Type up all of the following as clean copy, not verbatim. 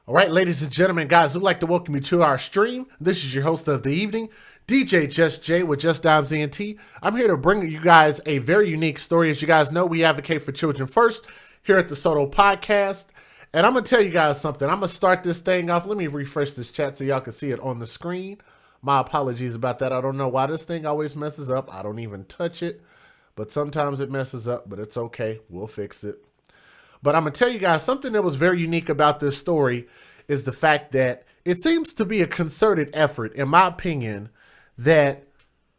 All right, ladies and gentlemen, guys, we'd like to welcome you to our stream. This is your host of the evening, DJ Just Jay with Just Dimes ENT. I'm here to bring you guys a very unique story. As you guys know, we advocate for children first here at the Soto Podcast. And I'm going to tell you guys something. I'm going to start this thing off. Let me refresh this chat so y'all can see it on the screen. My apologies about that. I don't know why this thing always messes up. I don't even touch it, but sometimes it messes up, but it's okay. We'll fix it. But I'm going to tell you guys something that was very unique about this story is the fact that it seems to be a concerted effort, in my opinion, that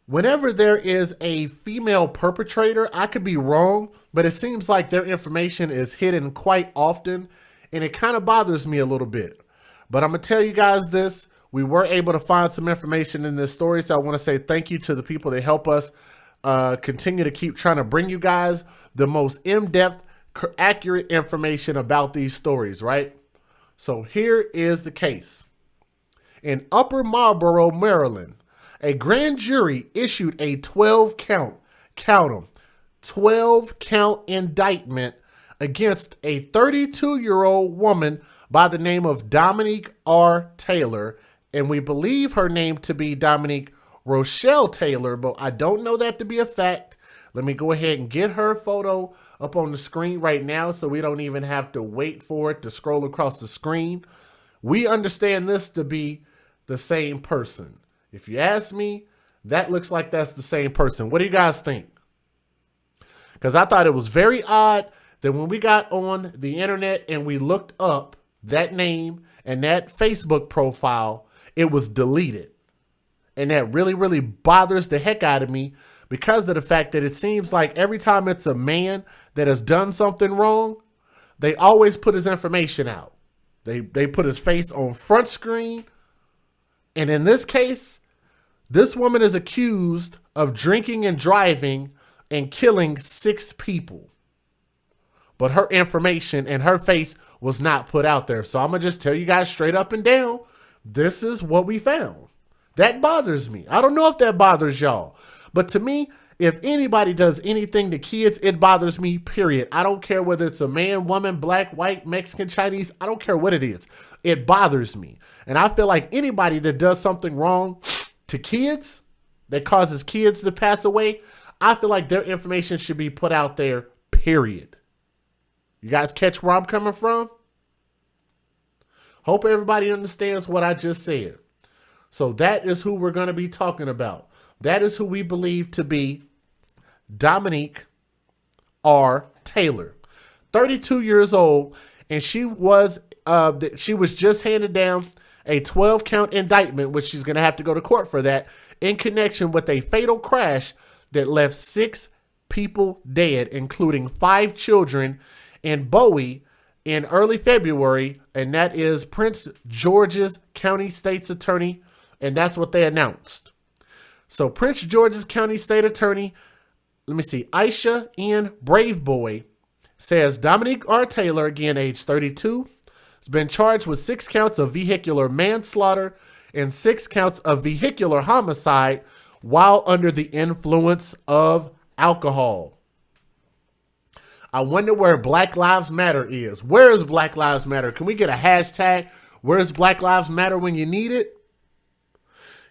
whenever there is a female perpetrator, I could be wrong, but it seems like their information is hidden quite often, and it kind of bothers me a little bit. But I'm going to tell you guys this. We were able to find some information in this story, so I want to say thank you to the people that help us continue to keep trying to bring you guys the most in-depth, accurate information about these stories, right? So here is the case. In Upper Marlboro, Maryland, a grand jury issued a 12-count indictment against a 32-year-old woman by the name of Dominique R. Taylor, and we believe her name to be Dominique Rochelle Taylor, but I don't know that to be a fact. Let me go ahead and get her photo up on the screen right now so we don't even have to wait for it to scroll across the screen. We understand this to be the same person. If you ask me, that looks like that's the same person. What do you guys think? Because I thought it was very odd that when we got on the internet and we looked up that name and that Facebook profile, it was deleted. And that really, really bothers the heck out of me, because of the fact that it seems like every time it's a man that has done something wrong, they always put his information out. They put his face on front screen. And in this case, this woman is accused of drinking and driving and killing 6 people. But her information and her face was not put out there. So I'm going to just tell you guys straight up and down, this is what we found. That bothers me. I don't know if that bothers y'all. But to me, if anybody does anything to kids, it bothers me, period. I don't care whether it's a man, woman, black, white, Mexican, Chinese. I don't care what it is. It bothers me. And I feel like anybody that does something wrong to kids, that causes kids to pass away, I feel like their information should be put out there, period. You guys catch where I'm coming from? Hope everybody understands what I just said. So that is who we're going to be talking about. That is who we believe to be Dominique R. Taylor, 32 years old, and she was just handed down a 12-count indictment, which she's going to have to go to court for that, in connection with a fatal crash that left 6 people dead, including 5 children, in Bowie in early February, and that is Prince George's County State's Attorney, and that's what they announced. So Prince George's County State Attorney, Aisha N. Braveboy, says Dominique R. Taylor, again age 32, has been charged with 6 counts of vehicular manslaughter and 6 counts of vehicular homicide while under the influence of alcohol. I wonder where Black Lives Matter is. Where is Black Lives Matter? Can we get a hashtag? Where is Black Lives Matter when you need it?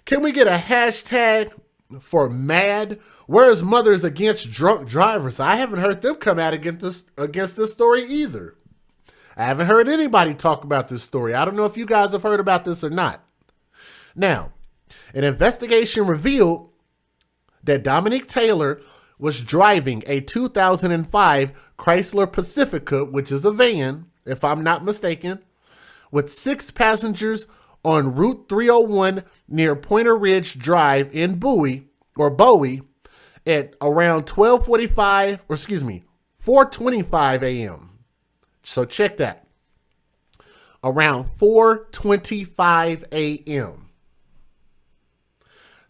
Can we get a hashtag for MAD? Where is Mothers Against Drunk Drivers? I haven't heard them come out against this story either. I haven't heard anybody talk about this story. I don't know if you guys have heard about this or not. Now, an investigation revealed that Dominique Taylor was driving a 2005 Chrysler Pacifica, which is a van, if I'm not mistaken, with 6 passengers on Route 301 near Pointer Ridge Drive in Bowie at around 4:25 a.m. So check that. Around 4:25 a.m.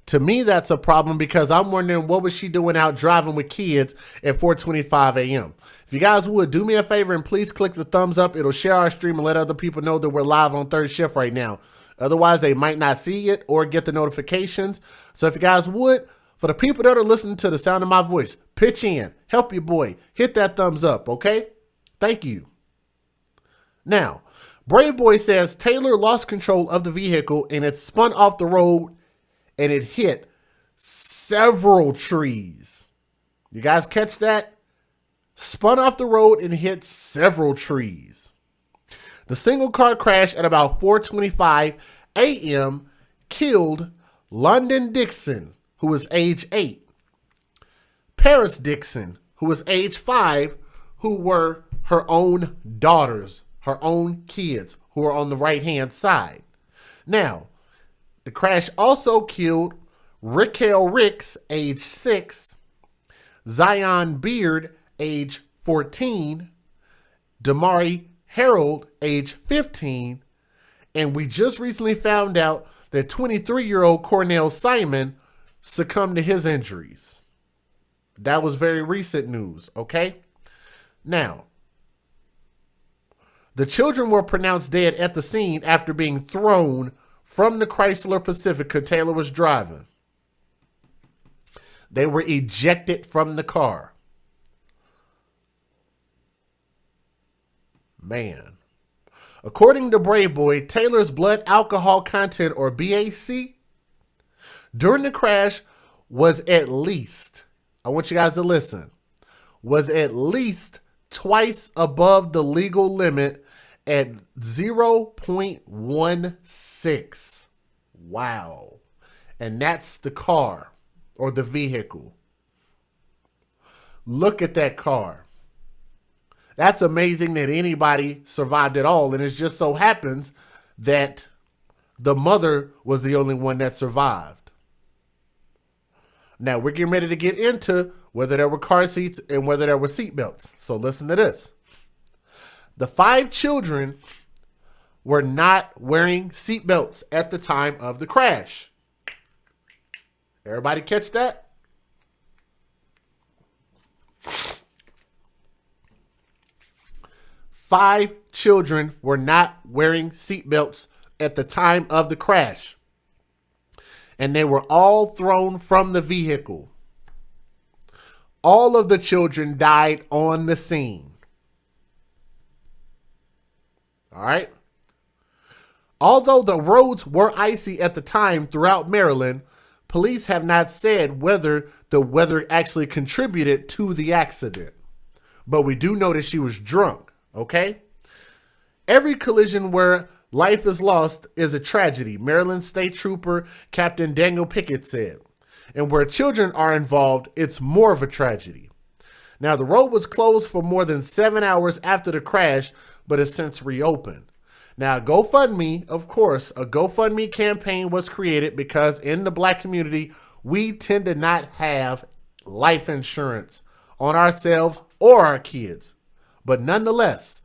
To me, that's a problem, because I'm wondering what was she doing out driving with kids at 4:25 a.m. If you guys would, do me a favor and please click the thumbs up. It'll share our stream and let other people know that we're live on third shift right now. Otherwise, they might not see it or get the notifications. So if you guys would, for the people that are listening to the sound of my voice, pitch in, help your boy, hit that thumbs up, okay? Thank you. Now, Brave Boy says Taylor lost control of the vehicle and it spun off the road and it hit several trees. You guys catch that? Spun off the road and hit several trees. The single car crash at about 4:25 a.m. killed London Dixon, who was age 8, Paris Dixon, who was age 5, who were her own daughters, her own kids, who are on the right-hand side. Now, the crash also killed Raquel Ricks, age 6, Zion Beard, age 14, Damari Harold, age 15, and we just recently found out that 23-year-old Cornell Simon succumbed to his injuries. That was very recent news, okay? Now, the children were pronounced dead at the scene after being thrown from the Chrysler Pacifica Taylor was driving. They were ejected from the car. Man. According to Brave Boy, Taylor's blood alcohol content, or BAC, during the crash was at least, I want you guys to listen, was at least twice above the legal limit at 0.16. Wow. And that's the car or the vehicle. Look at that car. That's amazing that anybody survived at all. And it just so happens that the mother was the only one that survived. Now we're getting ready to get into whether there were car seats and whether there were seat belts. So listen to this. The 5 children were not wearing seat belts at the time of the crash. Everybody catch that? Five children were not wearing seat belts at the time of the crash. And they were all thrown from the vehicle. All of the children died on the scene. All right. Although the roads were icy at the time throughout Maryland, police have not said whether the weather actually contributed to the accident. But we do know that she was drunk. Okay? Every collision where life is lost is a tragedy, Maryland State Trooper Captain Daniel Pickett said. And where children are involved, it's more of a tragedy. Now, the road was closed for more than 7 hours after the crash, but has since reopened. Now, GoFundMe, of course, a GoFundMe campaign was created because in the Black community, we tend to not have life insurance on ourselves or our kids. But nonetheless,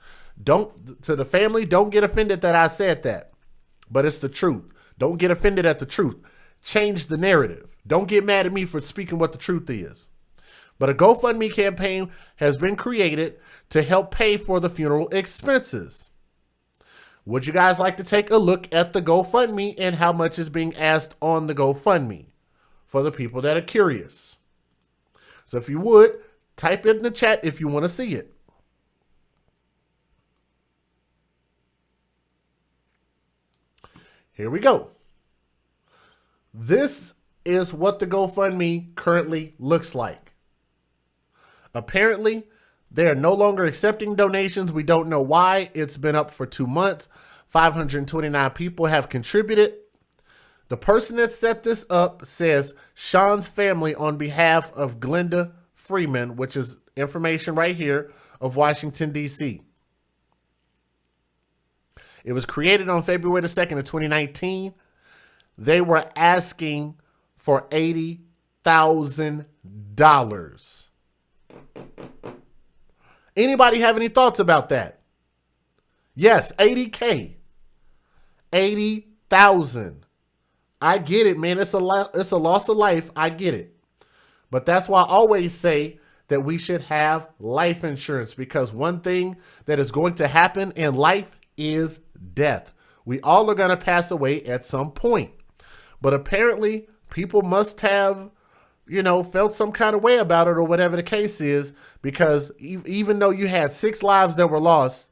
to the family, don't get offended that I said that. But it's the truth. Don't get offended at the truth. Change the narrative. Don't get mad at me for speaking what the truth is. But a GoFundMe campaign has been created to help pay for the funeral expenses. Would you guys like to take a look at the GoFundMe and how much is being asked on the GoFundMe for the people that are curious? So if you would, type it in the chat if you want to see it. Here we go. This is what the GoFundMe currently looks like. Apparently, they are no longer accepting donations. We don't know why. It's been up for 2 months. 529 people have contributed. The person that set this up says Sean's family on behalf of Glenda Freeman, which is information right here, of Washington, D.C. It was created on February the 2nd of 2019. They were asking for $80,000. Anybody have any thoughts about that? Yes, $80K. 80,000. I get it, man. It's a loss of life. I get it. But that's why I always say that we should have life insurance, because one thing that is going to happen in life is death. We all are going to pass away at some point. But apparently people must have, felt some kind of way about it or whatever the case is, because even though you had 6 lives that were lost,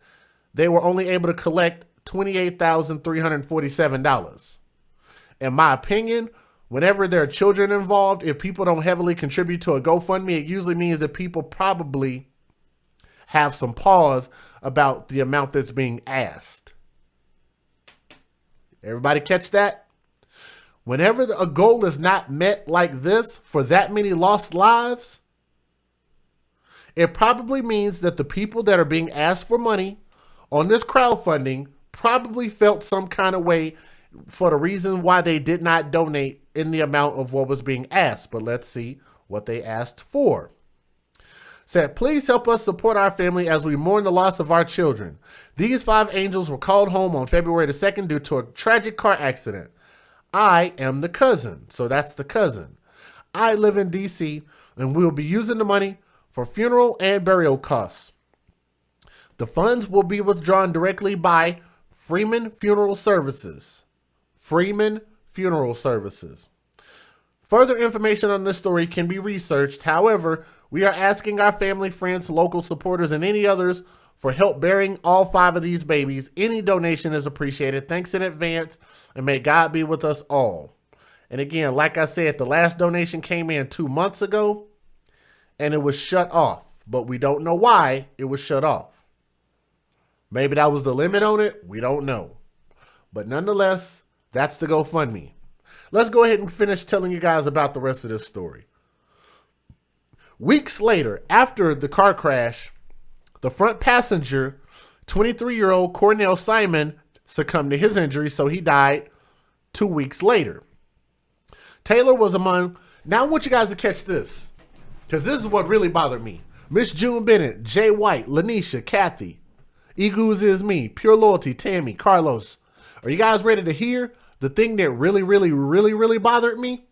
they were only able to collect $28,347. In my opinion, whenever there are children involved, if people don't heavily contribute to a GoFundMe, it usually means that people probably have some pause about the amount that's being asked. Everybody catch that? Whenever a goal is not met like this for that many lost lives, it probably means that the people that are being asked for money on this crowdfunding probably felt some kind of way for the reason why they did not donate in the amount of what was being asked. But let's see what they asked for. Said, please help us support our family as we mourn the loss of our children. These 5 angels were called home on February the 2nd due to a tragic car accident. I am the cousin. So that's the cousin. I live in DC and we will be using the money for funeral and burial costs. The funds will be withdrawn directly by Freeman Funeral Services. Freeman Funeral Services. Further information on this story can be researched. However, we are asking our family, friends, local supporters, and any others for help burying all 5 of these babies. Any donation is appreciated. Thanks in advance, and may God be with us all. And again, like I said, the last donation came in 2 months ago, and it was shut off. But we don't know why it was shut off. Maybe that was the limit on it. We don't know. But nonetheless, that's the GoFundMe. Let's go ahead and finish telling you guys about the rest of this story. Weeks later, after the car crash, the front passenger, 23-year-old Cornell Simon, succumbed to his injuries, so he died 2 weeks later. Taylor was among... Now I want you guys to catch this, because this is what really bothered me. Miss June Bennett, Jay White, Lanisha, Kathy, Eagles is me, Pure Loyalty, Tammy, Carlos. Are you guys ready to hear the thing that really bothered me?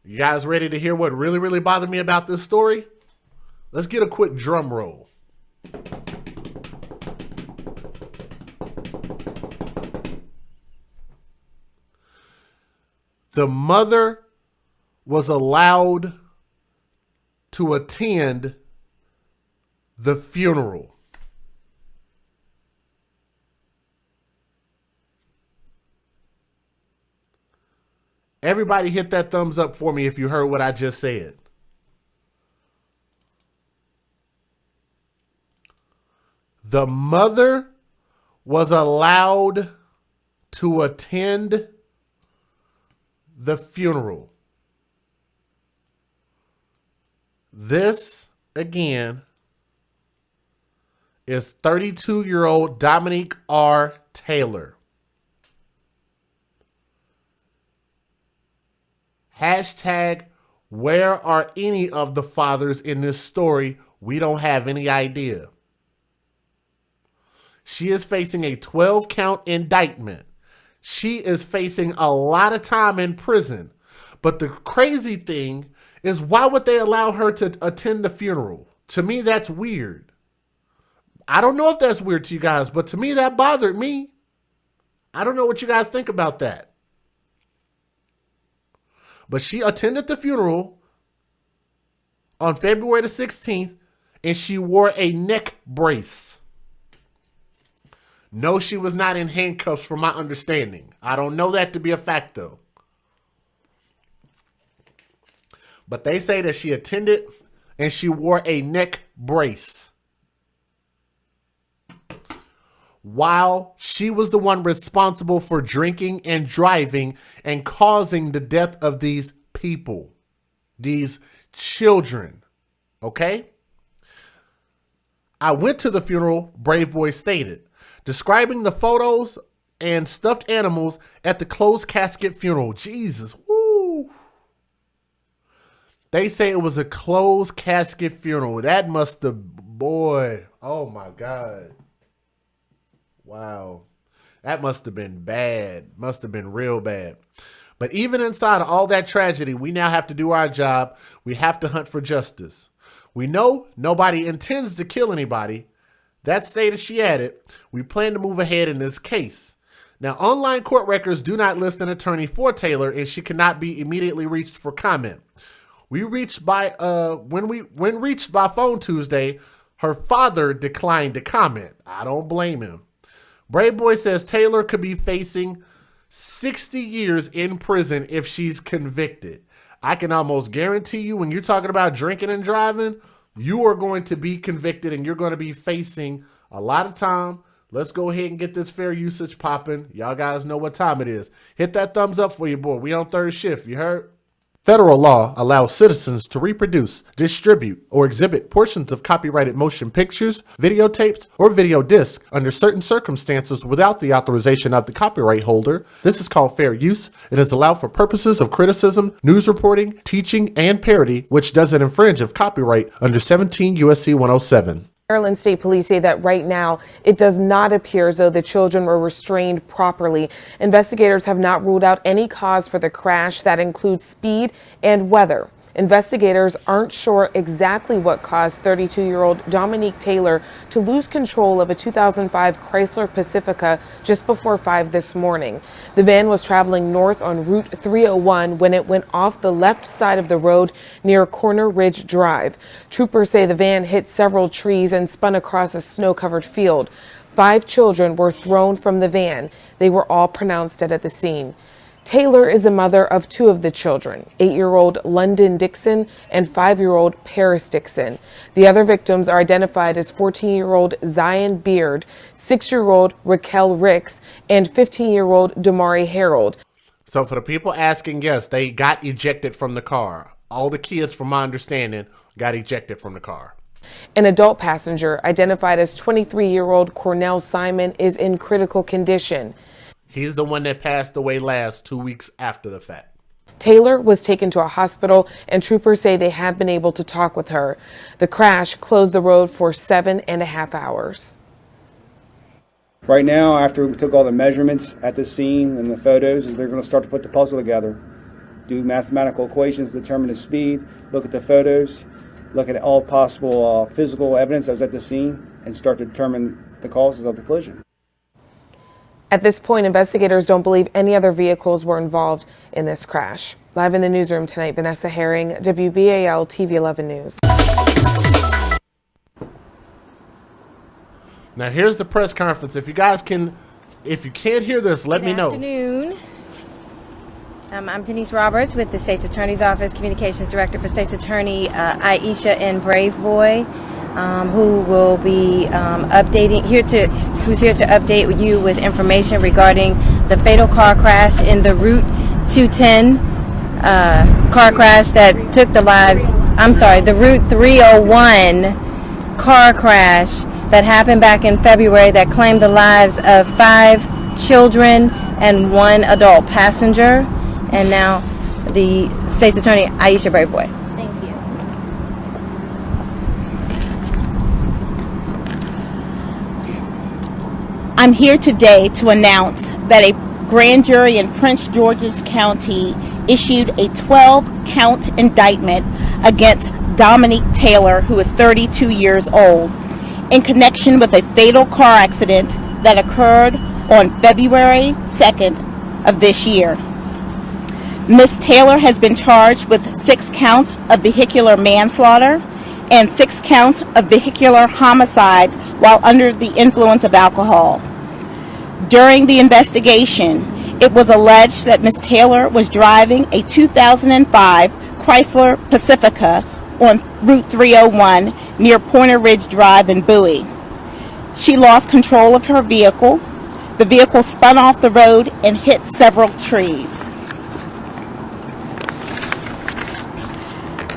You guys ready to hear what really bothered me about this story? Let's get a quick drum roll. The mother was allowed to attend the funeral. Everybody hit that thumbs up for me if you heard what I just said. The mother was allowed to attend the funeral. This, again, is 32-year-old Dominique R. Taylor. Hashtag, where are any of the fathers in this story? We don't have any idea. She is facing a 12-count indictment. She is facing a lot of time in prison. But the crazy thing is, why would they allow her to attend the funeral? To me, that's weird. I don't know if that's weird to you guys, but to me, that bothered me. I don't know what you guys think about that. But she attended the funeral on February the 16th, and she wore a neck brace. No, she was not in handcuffs from my understanding. I don't know that to be a fact, though. But they say that she attended and she wore a neck brace, while she was the one responsible for drinking and driving and causing the death of these people, these children. Okay? I went to the funeral, Brave Boy stated, describing the photos and stuffed animals at the closed casket funeral. Jesus, woo. They say it was a closed casket funeral. That must have, boy, oh my God. Wow. That must have been bad. Must have been real bad. But even inside of all that tragedy, we now have to do our job. We have to hunt for justice. We know nobody intends to kill anybody. That stated, she added, we plan to move ahead in this case. Now, online court records do not list an attorney for Taylor, and she cannot be immediately reached for comment. When reached by phone Tuesday, Her father declined to comment. I don't blame him. Brave Boy says Taylor could be facing 60 years in prison if she's convicted. I can almost guarantee you when you're talking about drinking and driving, you are going to be convicted and you're going to be facing a lot of time. Let's go ahead and get this fair usage popping. Y'all guys know what time it is. Hit that thumbs up for your boy. We on third shift. You heard? Federal law allows citizens to reproduce, distribute, or exhibit portions of copyrighted motion pictures, videotapes, or video discs under certain circumstances without the authorization of the copyright holder. This is called fair use. It is allowed for purposes of criticism, news reporting, teaching, and parody, which doesn't infringe of copyright under 17 U.S.C. 107. Maryland State Police say that right now it does not appear as though the children were restrained properly. Investigators have not ruled out any cause for the crash that includes speed and weather. Investigators aren't sure exactly what caused 32-year-old Dominique Taylor to lose control of a 2005 Chrysler Pacifica just before 5 this morning. The van was traveling north on Route 301 when it went off the left side of the road near Corner Ridge Drive. Troopers say the van hit several trees and spun across a snow-covered field. 5 children were thrown from the van. They were all pronounced dead at the scene. Taylor is the mother of 2 of the children, 8-year-old London Dixon and 5-year-old Paris Dixon. The other victims are identified as 14-year-old Zion Beard, 6-year-old Raquel Ricks, and 15-year-old Damari Harold. So for the people asking, yes, they got ejected from the car. All the kids, from my understanding, got ejected from the car. An adult passenger, identified as 23-year-old Cornell Simon, is in critical condition. He's the one that passed away last 2 weeks after the fact. Taylor was taken to a hospital, and troopers say they have been able to talk with her. The crash closed the road for 7.5 hours. Right now, after we took all the measurements at the scene and the photos, they're going to start to put the puzzle together, do mathematical equations, determine the speed, look at the photos, look at all possible physical evidence that was at the scene, and start to determine the causes of the collision. At this point, investigators don't believe any other vehicles were involved in this crash. Live in the newsroom tonight, Vanessa Herring, WBAL TV 11 News. Now here's the press conference. If you can't hear this, let me know. Good afternoon. I'm Denise Roberts with the State's Attorney's Office, Communications Director for State's Attorney Aisha N. Brave Boy. Who will be who's here to update you with information regarding the fatal car crash in the Route 210 car crash that took the Route 301 car crash that happened back in February that claimed the lives of 5 children and 1 adult passenger. And now the State's Attorney Aisha Brave Boy. I'm here today to announce that a grand jury in Prince George's County issued a 12-count indictment against Dominique Taylor, who is 32 years old, in connection with a fatal car accident that occurred on February 2nd of this year. Ms. Taylor has been charged with 6 counts of vehicular manslaughter and 6 counts of vehicular homicide while under the influence of alcohol. During the investigation, it was alleged that Ms. Taylor was driving a 2005 Chrysler Pacifica on Route 301 near Corner Ridge Drive in Bowie. She lost control of her vehicle. The vehicle spun off the road and hit several trees.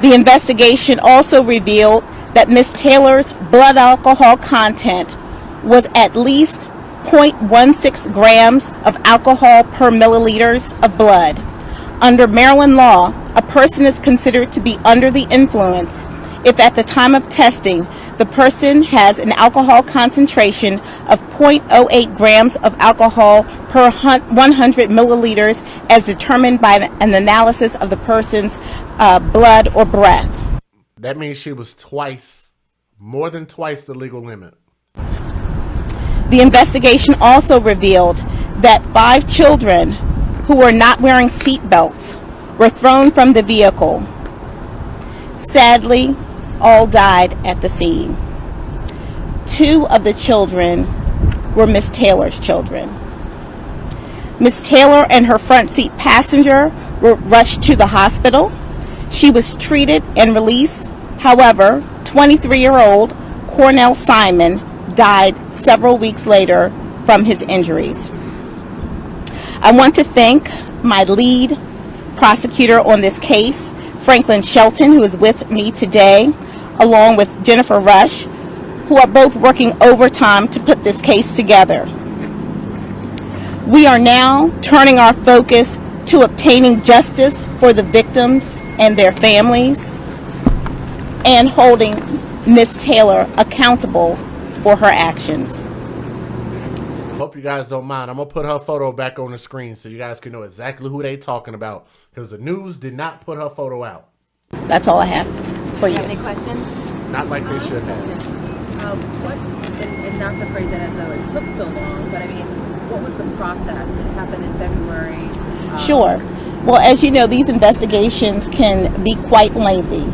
The investigation also revealed that Ms. Taylor's blood alcohol content was at least 0.16 grams of alcohol per milliliters of blood. Under Maryland law, a person is considered to be under the influence if at the time of testing the person has an alcohol concentration of 0.08 grams of alcohol per 100 milliliters as determined by an analysis of the person's blood or breath. That means she was more than twice the legal limit. The investigation also revealed that 5 children who were not wearing seat belts were thrown from the vehicle. Sadly, all died at the scene. 2 of the children were Miss Taylor's children. Miss Taylor and her front seat passenger were rushed to the hospital. She was treated and released. However, 23-year-old Cornell Simon died several weeks later from his injuries. I want to thank my lead prosecutor on this case, Franklin Shelton, who is with me today, along with Jennifer Rush, who are both working overtime to put this case together. We are now turning our focus to obtaining justice for the victims and their families and holding Miss Taylor accountable for her actions. Hope you guys don't mind. I'm going to put her photo back on the screen so you guys can know exactly who they talking about, because the news did not put her photo out. That's all I have for you. Have any questions? Not like they should have. And not to phrase it as though it took so long, but I mean, what was the process? It happened in February. Sure. Well, as you know, these investigations can be quite lengthy.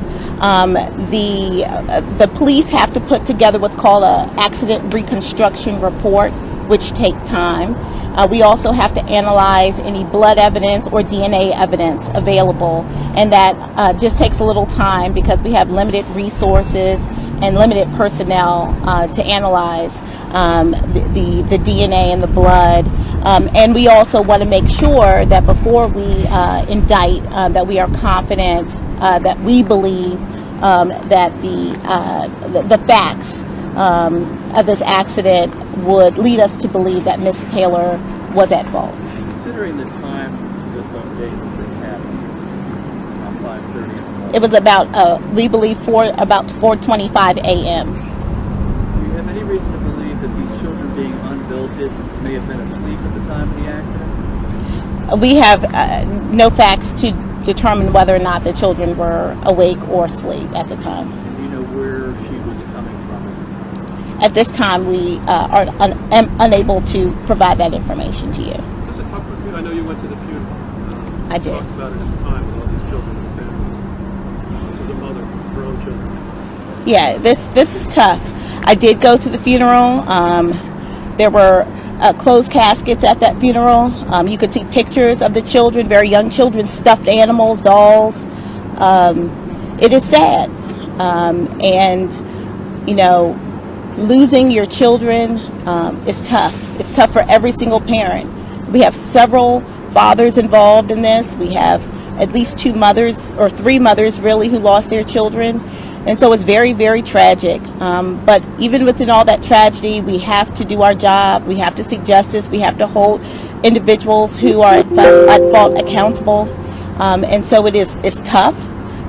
The police have to put together what's called an accident reconstruction report, which take time. We also have to analyze any blood evidence or DNA evidence available, and that just takes a little time because we have limited resources and limited personnel to analyze the DNA and the blood. And we also want to make sure that before we indict, that we are confident that we believe that the facts of this accident would lead us to believe that Miss Taylor was at fault. Considering the time that this happened, about 5:30. It was about, we believe, about 4:25 a.m. Do you have any reason to believe that these children being unbilleted may have been asleep at the time of the accident? We have no facts to determine whether or not the children were awake or asleep at the time. Do you know where she was coming from? At this time, we are unable to provide that information to you. Listen, talk with me. I know you went to the funeral. I did. Talked about it at the time with all these children and families. This is a mother, her own children. Yeah, this is tough. I did go to the funeral. There were closed caskets at that funeral. You could see pictures of the children, very young children, stuffed animals, dolls. It is sad. And, you know, losing your children is tough. It's tough for every single parent. We have several fathers involved in this. We have at least 2 mothers, or 3 mothers really, who lost their children. And so it's very, very tragic. But even within all that tragedy, we have to do our job. We have to seek justice. We have to hold individuals who are at fault accountable. And so it's tough.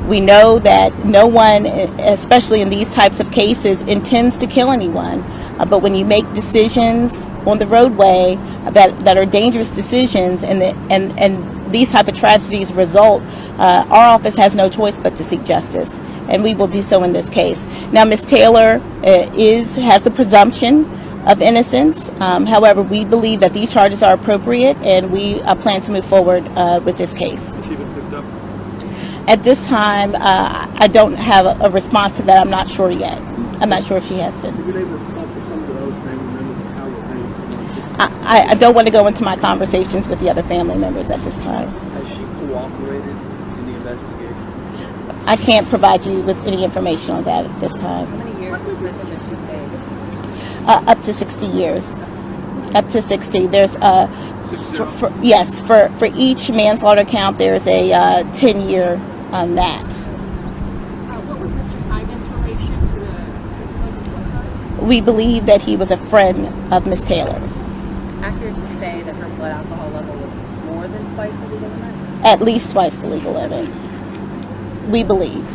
We know that no one, especially in these types of cases, intends to kill anyone. But when you make decisions on the roadway that are dangerous decisions, and these type of tragedies result, our office has no choice but to seek justice. And we will do so in this case. Now, Ms. Taylor has the presumption of innocence. However, we believe that these charges are appropriate, and we plan to move forward with this case. Has she been picked up? At this time, I don't have a response to that. I'm not sure yet. I'm not sure if she has been. Have you been able to talk to some of the other family members of how they I don't want to go into my conversations with the other family members at this time. Has she cooperated in the investigation? I can't provide you with any information on that at this time. How many years was this that she faced? Up to 60 years. Up to 60. There's for each manslaughter count, there's a 10-year max. What was Mr. Simon's relation to the folks? We believe that he was a friend of Miss Taylor's. Accurate to say that her blood alcohol level was more than twice the legal limit? At least twice the legal limit. We believe.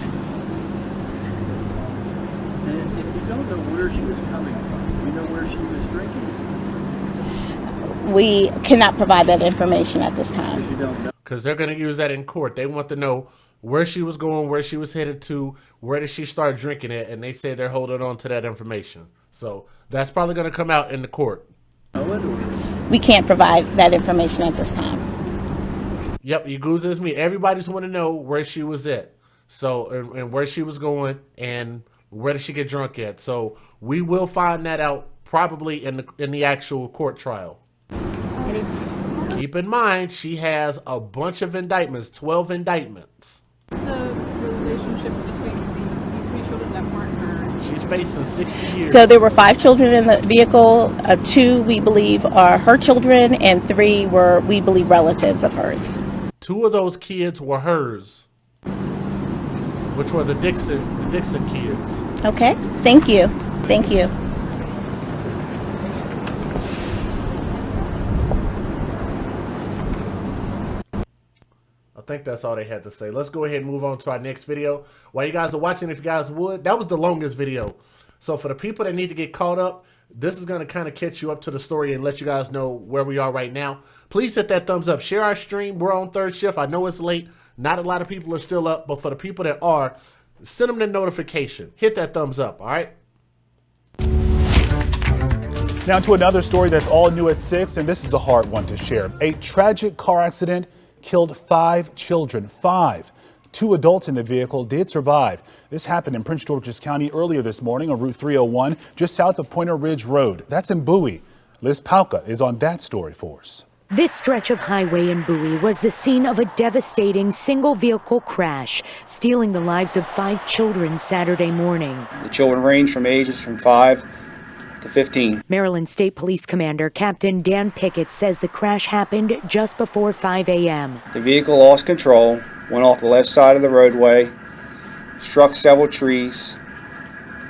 And if you don't know where she was coming from, you know where she was drinking? We cannot provide that information at this time. Because you don't know. Because they're going to use that in court. They want to know where she was going, where she was headed to, where did she start drinking it, and they say they're holding on to that information. So that's probably going to come out in the court. We can't provide that information at this time. Yep, you gooses me. Everybody's want to know where she was at. So, and where she was going, and Where did she get drunk at? So we will find that out probably in the actual court trial. Keep in mind, she has a bunch of indictments, 12 indictments. The relationship between the three children that weren't her. She's facing 60 years. So there were 5 children in the vehicle. 2 we believe are her children, and 3 were, we believe, relatives of hers. 2 of those kids were hers, which were the Dixon kids. Okay, thank you. Thank you. I think that's all they had to say. Let's go ahead and move on to our next video. While you guys are watching, if you guys would, that was the longest video. So for the people that need to get caught up, this is going to kind of catch you up to the story and let you guys know where we are right now. Please hit that thumbs up. Share our stream. We're on 3rd shift. I know it's late. Not a lot of people are still up, but for the people that are, send them the notification. Hit that thumbs up, all right? Now to another story that's all new at 6, and this is a hard one to share. A tragic car accident killed 5 children. 5. 2 adults in the vehicle did survive. This happened in Prince George's County earlier this morning on Route 301, just south of Pointer Ridge Road. That's in Bowie. Liz Palka is on that story for us. This stretch of highway in Bowie was the scene of a devastating single-vehicle crash, stealing the lives of 5 children Saturday morning. The children range from ages from 5 to 15. Maryland State Police Commander Captain Dan Pickett says the crash happened just before 5 a.m. The vehicle lost control, went off the left side of the roadway, struck several trees,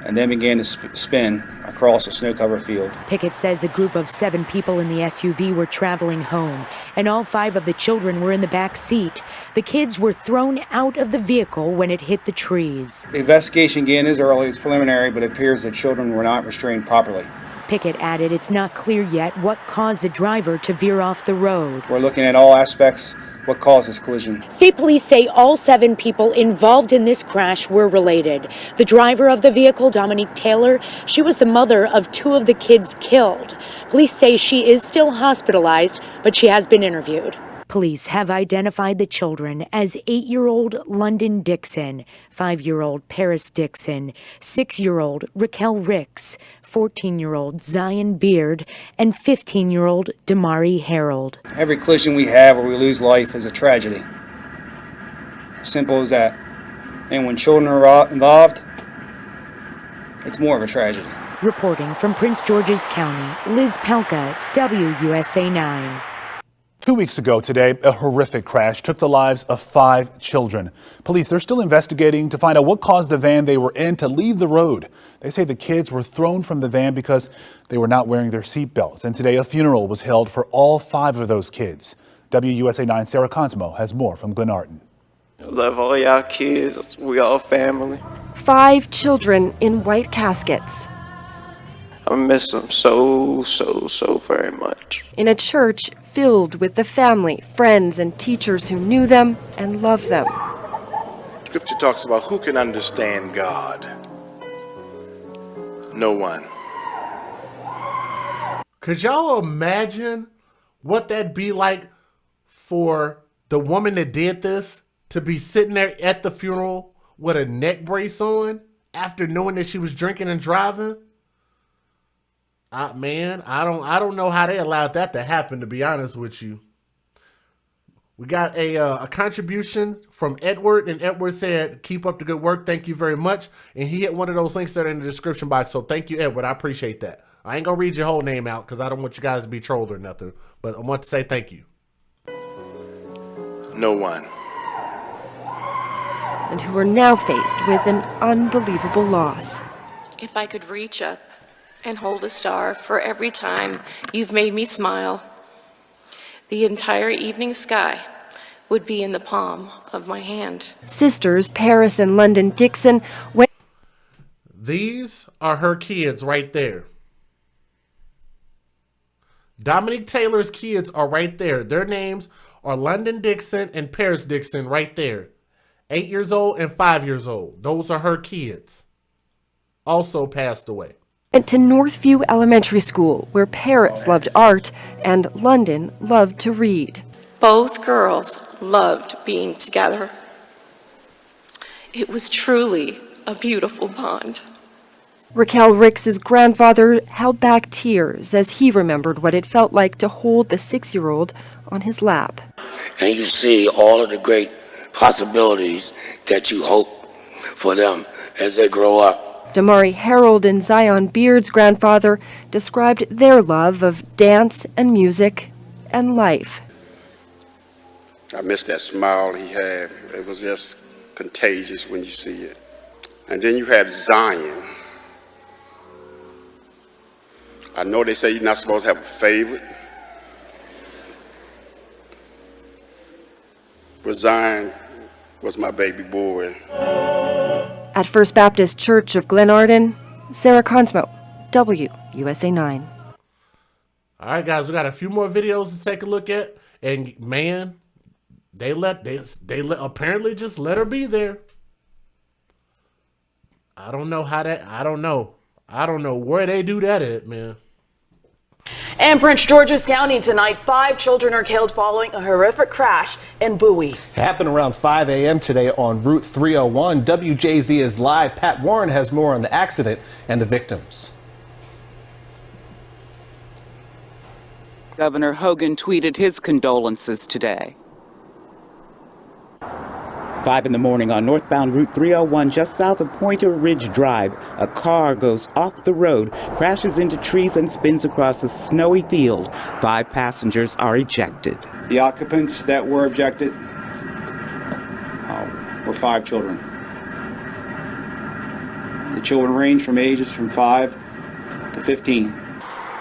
and then began to spin across a snow-covered field. Pickett says a group of 7 people in the SUV were traveling home, and all 5 of the children were in the back seat. The kids were thrown out of the vehicle when it hit the trees. The investigation again is early, it's preliminary, but it appears that children were not restrained properly. Pickett added it's not clear yet what caused the driver to veer off the road. We're looking at all aspects. What caused this collision? State police say all 7 people involved in this crash were related. The driver of the vehicle, Dominique Taylor, she was the mother of 2 of the kids killed. Police say she is still hospitalized, but she has been interviewed. Police have identified the children as 8-year-old London Dixon, 5-year-old Paris Dixon, 6-year-old Raquel Ricks, 14-year-old Zion Beard, and 15-year-old Damari Harold. Every collision we have where we lose life is a tragedy. Simple as that. And when children are involved, it's more of a tragedy. Reporting from Prince George's County, Liz Palka, WUSA 9. 2 weeks ago today, a horrific crash took the lives of 5 children. Police, they're still investigating to find out what caused the van they were in to leave the road. They say the kids were thrown from the van because they were not wearing their seatbelts. And today a funeral was held for all 5 of those kids. WUSA 9's Sarah Cosmo has more from Glenarden. I love all y'all kids. We all family. 5 children in white caskets. I miss them so very much. In a church filled with the family, friends, and teachers who knew them and loved them. Scripture talks about who can understand God. No one. Could y'all imagine what that'd be like for the woman that did this to be sitting there at the funeral with a neck brace on after knowing that she was drinking and driving? Man, I don't know how they allowed that to happen, to be honest with you. We got a contribution from Edward, and Edward said, keep up the good work. Thank you very much. And he hit one of those links that are in the description box. So thank you, Edward. I appreciate that. I ain't going to read your whole name out because I don't want you guys to be trolled or nothing. But I want to say thank you. No one. And who are now faced with an unbelievable loss. If I could reach up and hold a star for every time you've made me smile, the entire evening sky would be in the palm of my hand. Sisters Paris and London Dixon went. These are her kids right there. Dominique Taylor's kids are right there. Their names are London Dixon and Paris Dixon right there. 8 years old and 5 years old. Those are her kids. Also passed away. Went to Northview Elementary School, where Paris loved art and London loved to read. Both girls loved being together. It was truly a beautiful bond. Raquel Ricks's grandfather held back tears as he remembered what it felt like to hold the 6-year-old on his lap. And you see all of the great possibilities that you hope for them as they grow up. Damari Harold and Zion Beard's grandfather described their love of dance and music and life. I miss that smile he had. It was just contagious when you see it. And then you have Zion. I know they say you're not supposed to have a favorite, but Zion was my baby boy. At First Baptist Church of Glenarden, Sarah Consmo, WUSA 9. All right, guys, we got a few more videos to take a look at, and man, they apparently just let her be there. I don't know how that. I don't know where they do that at, man. In Prince George's County tonight, 5 children are killed following a horrific crash in Bowie. It happened around 5 a.m. today on Route 301. WJZ is live. Pat Warren has more on the accident and the victims. Governor Hogan tweeted his condolences today. 5 in the morning on northbound Route 301 just south of Pointer Ridge Drive. A car goes off the road, crashes into trees and spins across a snowy field. 5 passengers are ejected. The occupants that were ejected were 5 children. The children range from ages from 5 to 15.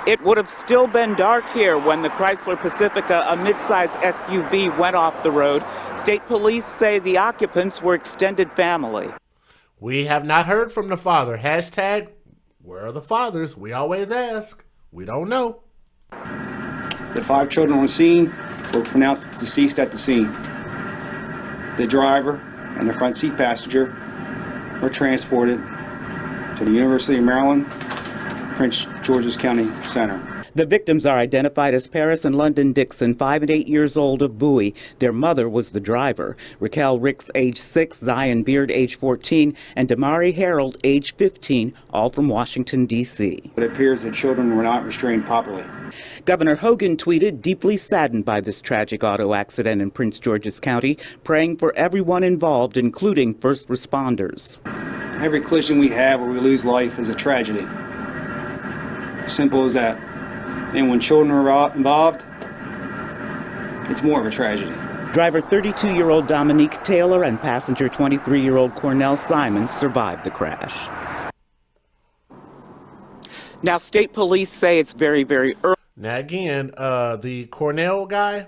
It would have still been dark here when the Chrysler Pacifica, a midsize SUV, went off the road. State police say the occupants were extended family. We have not heard from the father. Hashtag, where are the fathers? We always ask. We don't know. The 5 children on the scene were pronounced deceased at the scene. The driver and the front seat passenger were transported to the University of Maryland, Prince George's County Center. The victims are identified as Paris and London Dixon, 5 and 8 years old, of Bowie. Their mother was the driver. Raquel Ricks, age 6, Zion Beard, age 14, and Damari Harold, age 15, all from Washington, D.C. It appears that children were not restrained properly. Governor Hogan tweeted, deeply saddened by this tragic auto accident in Prince George's County, praying for everyone involved, including first responders. Every collision we have where we lose life is a tragedy. Simple as that. And when children are involved, it's more of a tragedy. Driver 32-year-old Dominique Taylor and passenger 23-year-old Cornell Simons survived the crash. Now, state police say it's very, very early. Now, again, the Cornell guy,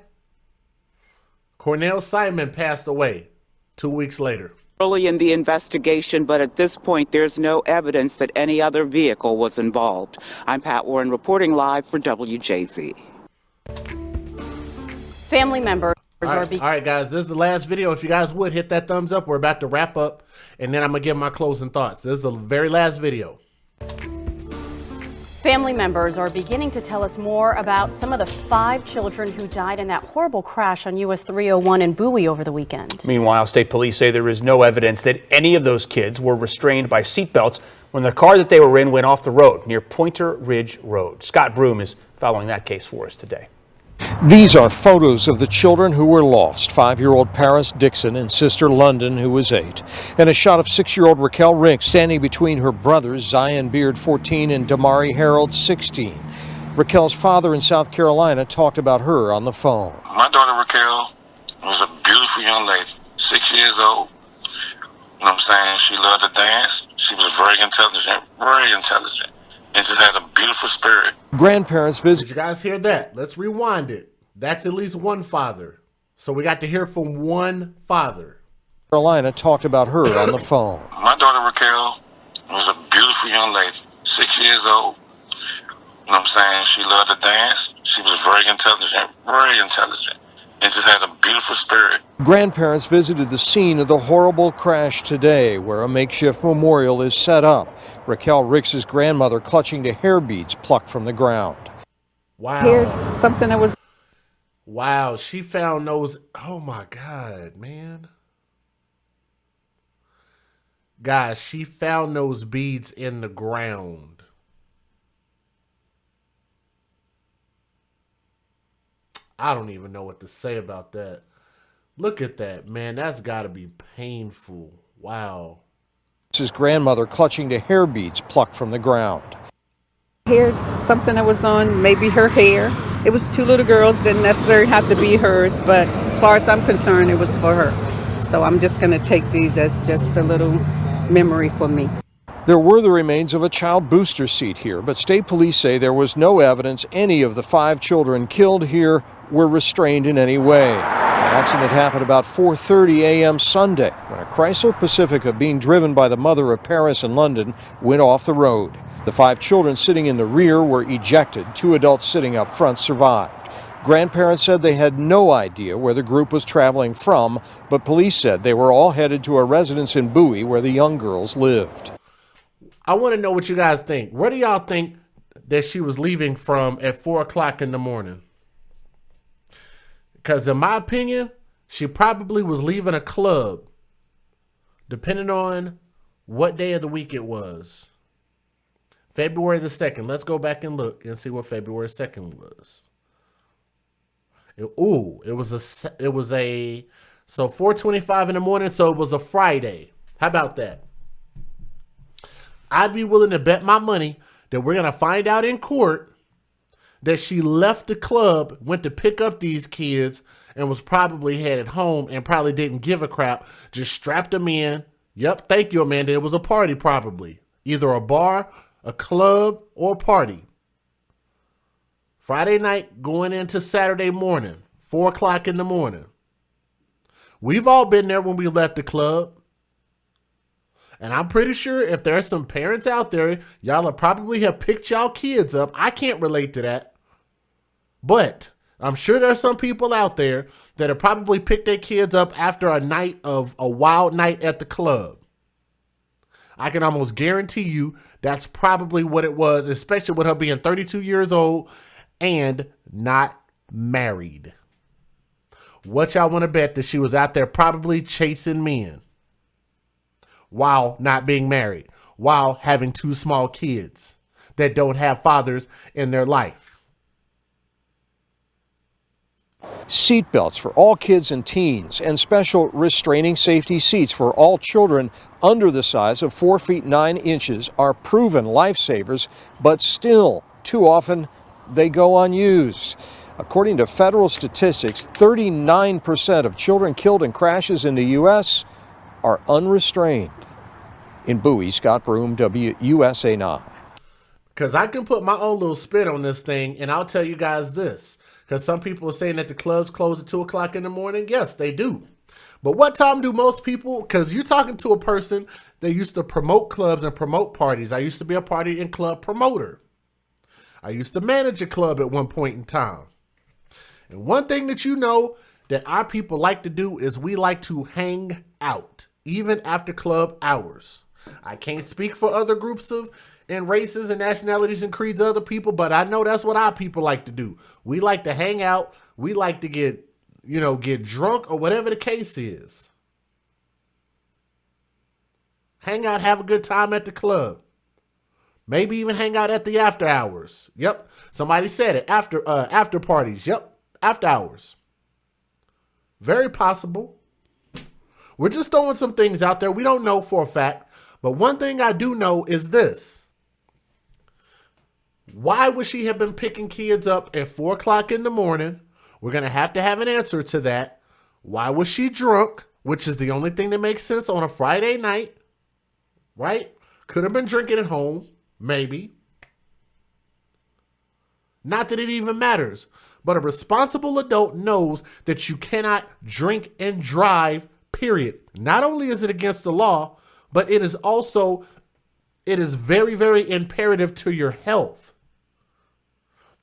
Cornell Simon, passed away 2 weeks later. Early in the investigation, but at this point, there's no evidence that any other vehicle was involved. I'm Pat Warren reporting live for WJZ. Family members all right, guys, this is the last video. If you guys would hit that thumbs up, we're about to wrap up, and then I'm gonna give my closing thoughts. This is the very last video. Family members are beginning to tell us more about some of the 5 children who died in that horrible crash on US 301 in Bowie over the weekend. Meanwhile, state police say there is no evidence that any of those kids were restrained by seatbelts when the car that they were in went off the road near Pointer Ridge Road. Scott Broom is following that case for us today. These are photos of the children who were lost. 5-year-old Paris Dixon and sister London, who was 8. And a shot of 6-year-old Raquel Ricks standing between her brothers, Zion Beard, 14, and Damari Harold, 16. Raquel's father in South Carolina talked about her on the phone. My daughter Raquel was a beautiful young lady, 6 years old. You know what I'm saying? She loved to dance. She was very intelligent, and just had a beautiful spirit. Grandparents visit. Did you guys hear that? Let's rewind it. That's at least one father. So we got to hear from one father. Carolina talked about her on the phone. My daughter Raquel was a beautiful young lady, 6 years old. You know what I'm saying? She loved to dance. She was very intelligent, and just had a beautiful spirit. Grandparents visited the scene of the horrible crash today, where a makeshift memorial is set up. Raquel Ricks' grandmother clutching to hair beads plucked from the ground. Wow. Something that was... Wow, she found those. Oh my God, man. Guys, she found those beads in the ground. I don't even know what to say about that. Look at that, man. That's got to be painful. Wow. His grandmother clutching to hair beads plucked from the ground. Hair, something that was on maybe her hair. It was two little girls, didn't necessarily have to be hers, but as far as I'm concerned, it was for her. So I'm just going to take these as just a little memory for me. There were the remains of a child booster seat here, but state police say there was no evidence any of the 5 children killed here were restrained in any way. The accident happened about 4:30 a.m. Sunday when a Chrysler Pacifica being driven by the mother of Paris and London went off the road. The 5 children sitting in the rear were ejected. 2 adults sitting up front survived. Grandparents said they had no idea where the group was traveling from, but police said they were all headed to a residence in Bowie where the young girls lived. I want to know what you guys think. Where do y'all think that she was leaving from at 4 o'clock in the morning? Because in my opinion, she probably was leaving a club, depending on what day of the week it was. February the 2nd. Let's go back and look and see what February 2nd was. It was a, so 4:25 in the morning, so it was a Friday. How about that? I'd be willing to bet my money that we're going to find out in court that she left the club, went to pick up these kids, and was probably headed home and probably didn't give a crap. Just strapped them in. Yep, thank you, Amanda. It was a party probably. Either a bar, a club, or a party. Friday night going into Saturday morning, 4 o'clock in the morning. We've all been there when we left the club. And I'm pretty sure if there's some parents out there, y'all will probably have picked y'all kids up. I can't relate to that. But I'm sure there's some people out there that have probably picked their kids up after a wild night at the club. I can almost guarantee you that's probably what it was, especially with her being 32 years old and not married. What y'all want to bet that she was out there probably chasing men while not being married, while having 2 small kids that don't have fathers in their life? Seatbelts for all kids and teens and special restraining safety seats for all children under the size of 4 feet 9 inches are proven lifesavers, but still, too often, they go unused. According to federal statistics, 39% of children killed in crashes in the U.S. are unrestrained. In Bowie, Scott Broom, WUSA 9. Because I can put my own little spin on this thing, and I'll tell you guys this. Because some people are saying that the clubs close at 2 o'clock in the morning. Yes, they do. But what time do most people, because you're talking to a person that used to promote clubs and promote parties. I used to be a party and club promoter. I used to manage a club at one point in time. And one thing that you know that our people like to do is we like to hang out, even after club hours. I can't speak for other groups of and races and nationalities and creeds of other people, but I know that's what our people like to do. We like to hang out. We like to get drunk or whatever the case is. Hang out, have a good time at the club. Maybe even hang out at the after hours. Yep. Somebody said it. After parties. Yep. After hours. Very possible. We're just throwing some things out there. We don't know for a fact. But one thing I do know is this. Why would she have been picking kids up at 4 o'clock in the morning? We're going to have an answer to that. Why was she drunk? Which is the only thing that makes sense on a Friday night. Right? Could have been drinking at home. Maybe. Not that it even matters. But a responsible adult knows that you cannot drink and drive, period. Not only is it against the law, but it is very, very imperative to your health.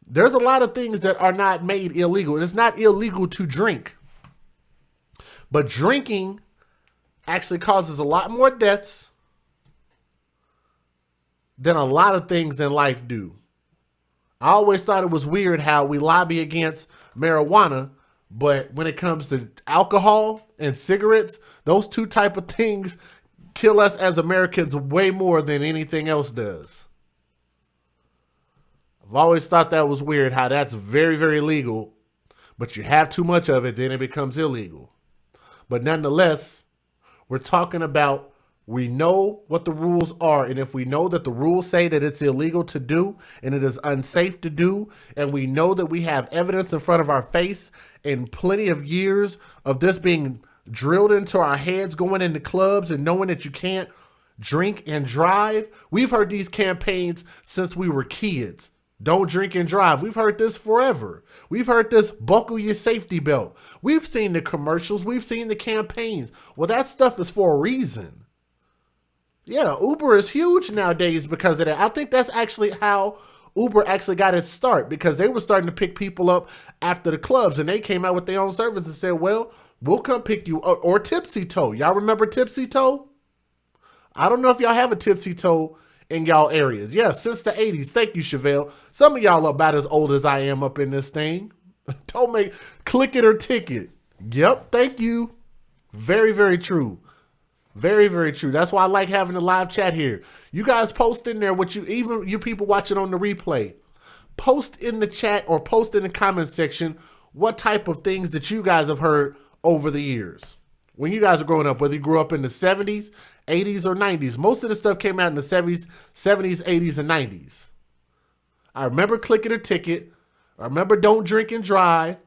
There's a lot of things that are not made illegal. It's not illegal to drink. But drinking actually causes a lot more deaths than a lot of things in life do. I always thought it was weird how we lobby against marijuana, but when it comes to alcohol and cigarettes, those two type of things kill us as Americans way more than anything else does. I've always thought that was weird how that's very, very legal, but you have too much of it, then it becomes illegal. But nonetheless, we're talking about, we know what the rules are, and if we know that the rules say that it's illegal to do and it is unsafe to do, and we know that we have evidence in front of our face and plenty of years of this being drilled into our heads, going into clubs and knowing that you can't drink and drive. We've heard these campaigns since we were kids. Don't drink and drive. We've heard this forever. We've heard this, buckle your safety belt. We've seen the commercials. We've seen the campaigns. Well, that stuff is for a reason. Yeah, Uber is huge nowadays because of that. I think that's actually how Uber actually got its start, because they were starting to pick people up after the clubs, and they came out with their own service and said, well, we'll come pick you up. Or Tipsy Toe. Y'all remember Tipsy Toe? I don't know if y'all have a Tipsy Toe in y'all areas. Yeah, since the 80s. Thank you, Chevelle. Some of y'all are about as old as I am up in this thing. Don't make, click it or ticket. Yep, thank you. Very, very true. Very, very true. That's why I like having a live chat here. You guys post in there what you, even you people watching on the replay, post in the chat or post in the comment section what type of things that you guys have heard over the years. When you guys are growing up, whether you grew up in the 70s, 80s, or 90s. Most of the stuff came out in the 70s, 80s, and 90s. I remember Click It or Ticket. I remember Don't Drink and Drive.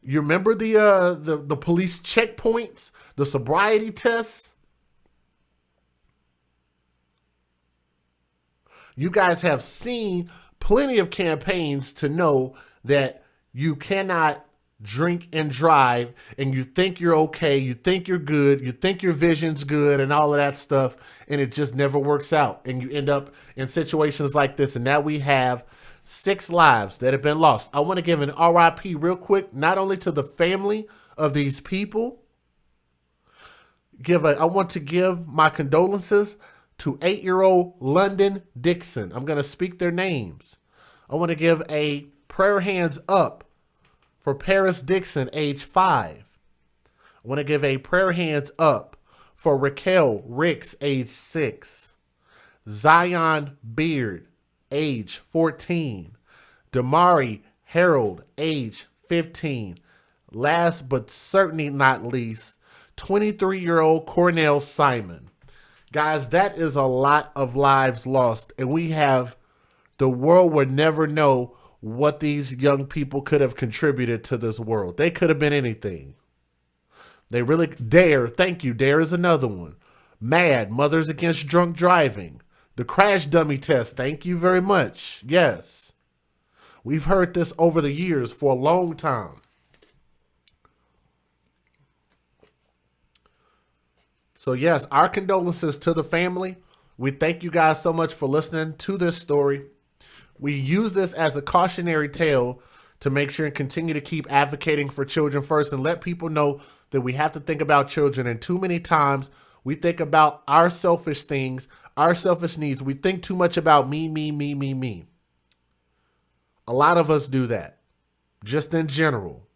You remember the police checkpoints, the sobriety tests. You guys have seen plenty of campaigns to know that you cannot drink and drive, and you think you're okay, you think you're good, you think your vision's good and all of that stuff, and it just never works out. And you end up in situations like this. And now we have 6 lives that have been lost. I want to give an RIP real quick, not only to the family of these people, I want to give my condolences to 8-year-old London Dixon. I'm going to speak their names. I want to give a prayer hands up for Paris Dixon, age 5. I want to give a prayer hands up for Raquel Ricks, age 6. Zion Beard, age 14. Damari Harold, age 15. Last but certainly not least, 23-year-old Cornell Simon. Guys, that is a lot of lives lost, and the world would never know what these young people could have contributed to this world. They could have been anything. They really, DARE, thank you, DARE is another one. MAD, Mothers Against Drunk Driving. The crash dummy test, thank you very much. Yes. We've heard this over the years for a long time. So yes, our condolences to the family. We thank you guys so much for listening to this story. We use this as a cautionary tale to make sure and continue to keep advocating for children first, and let people know that we have to think about children. And too many times we think about our selfish things, our selfish needs. We think too much about me, me, me, me, me. A lot of us do that, just in general.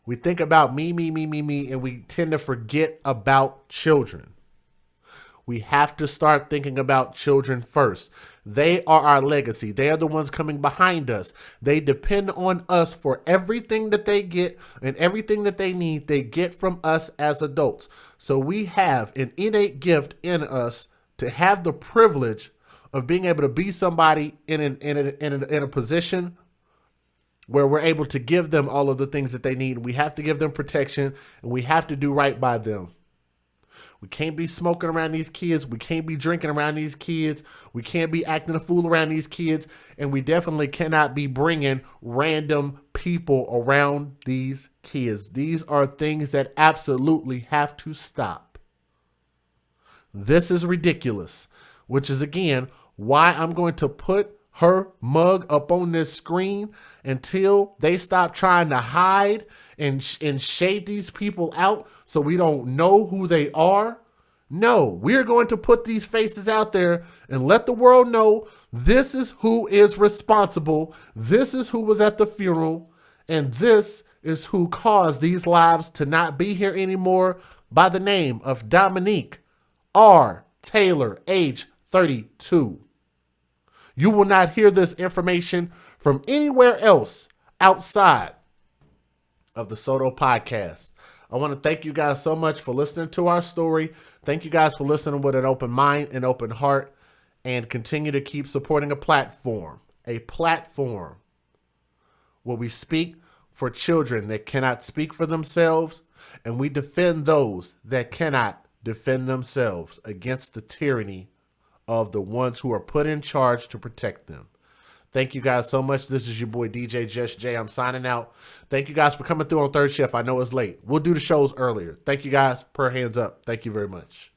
We think about me, me, me, me, me, and we tend to forget about children. We have to start thinking about children first. They are our legacy. They are the ones coming behind us. They depend on us for everything that they get, and everything that they need, they get from us as adults. So we have an innate gift in us to have the privilege of being able to be somebody in a position where we're able to give them all of the things that they need. We have to give them protection, and we have to do right by them. We can't be smoking around these kids. We can't be drinking around these kids. We can't be acting a fool around these kids. And we definitely cannot be bringing random people around these kids. These are things that absolutely have to stop. This is ridiculous, which is, again, why I'm going to put her mug up on this screen until they stop trying to hide and shade these people out so we don't know who they are. No, we're going to put these faces out there and let the world know this is who is responsible. This is who was at the funeral, and this is who caused these lives to not be here anymore, by the name of Dominique R. Taylor, age 32. You will not hear this information from anywhere else outside of the Soto Podcast. I want to thank you guys so much for listening to our story. Thank you guys for listening with an open mind and open heart, and continue to keep supporting a platform where we speak for children that cannot speak for themselves, and we defend those that cannot defend themselves against the tyranny of the ones who are put in charge to protect them. Thank you guys so much. This is your boy DJ Just Jay. I'm signing out. Thank you guys for coming through on third shift. I know it's late. We'll do the shows earlier. Thank you guys. Per hands up. Thank you very much.